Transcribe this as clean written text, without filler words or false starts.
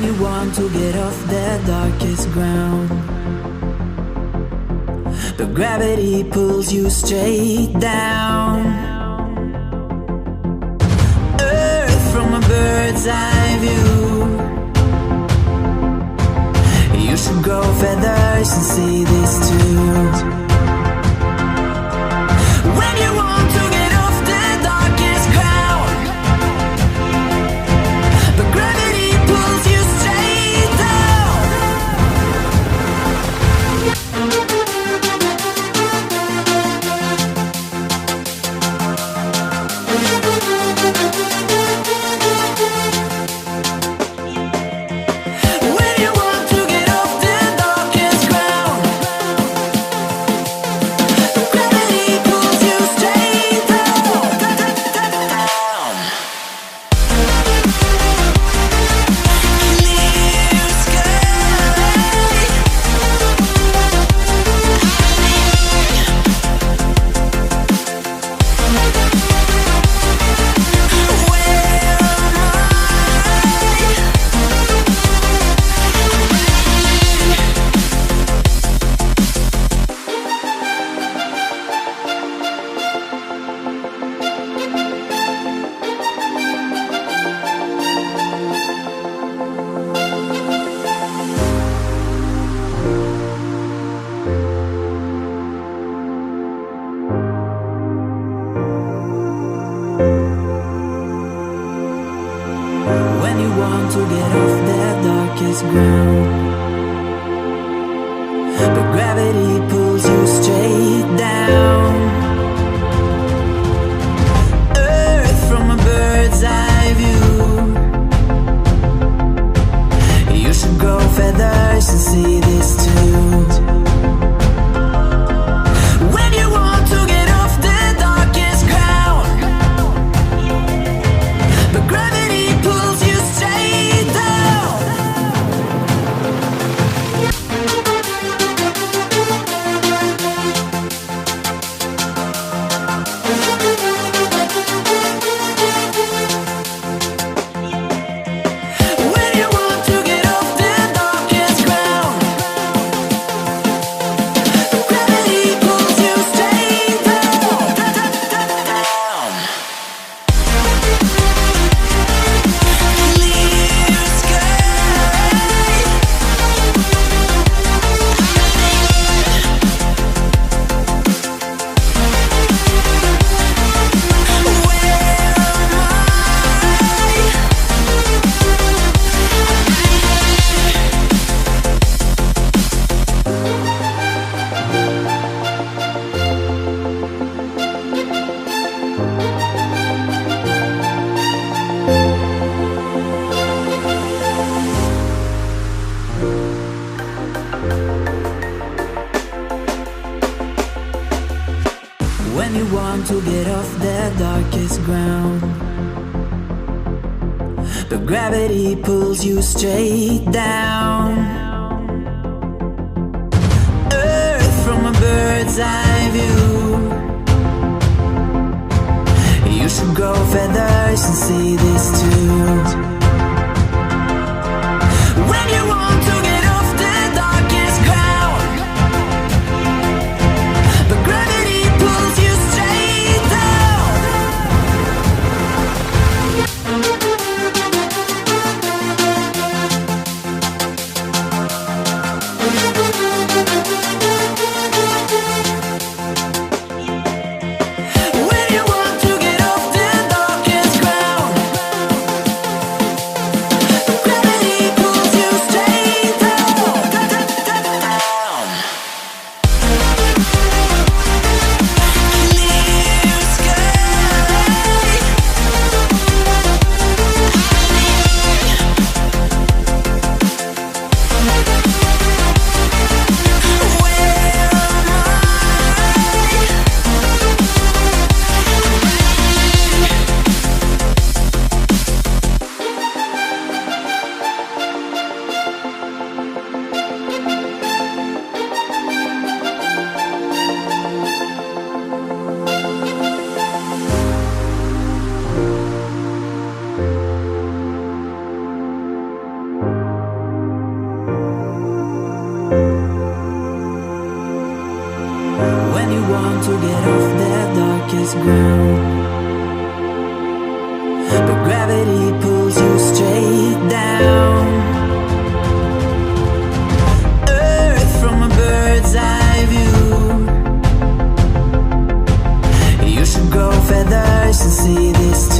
When you want to get off the darkest ground, but gravity pulls you straight down. Earth from a bird's eye view. You should grow feathers and see this too. When you want to get off the darkest ground, but gravity pulls you straight down. When you want to get off the darkest ground, gravity pulls you straight down. Clear sky. When you want to get off the darkest ground, but gravity pulls you straight down. Earth from a bird's eye view. You should grow feathers and see this too. When you want to get off the darkest ground, but gravity pulls you straight down. When you want to get off the darkest ground, but gravity pulls you straight down. Clear sky. Where am I? When you want to get off the darkest ground, but gravity pulls you straight down. Earth from a bird's eye view. You should grow feathers and see this too. When you want to get off the darkest ground, but gravity pulls you straight down. When you want to get off the darkest ground, when you want to get off that darkest ground. But gravity pulls you straight down. Earth from a bird's eye view. You should grow feathers and see this too.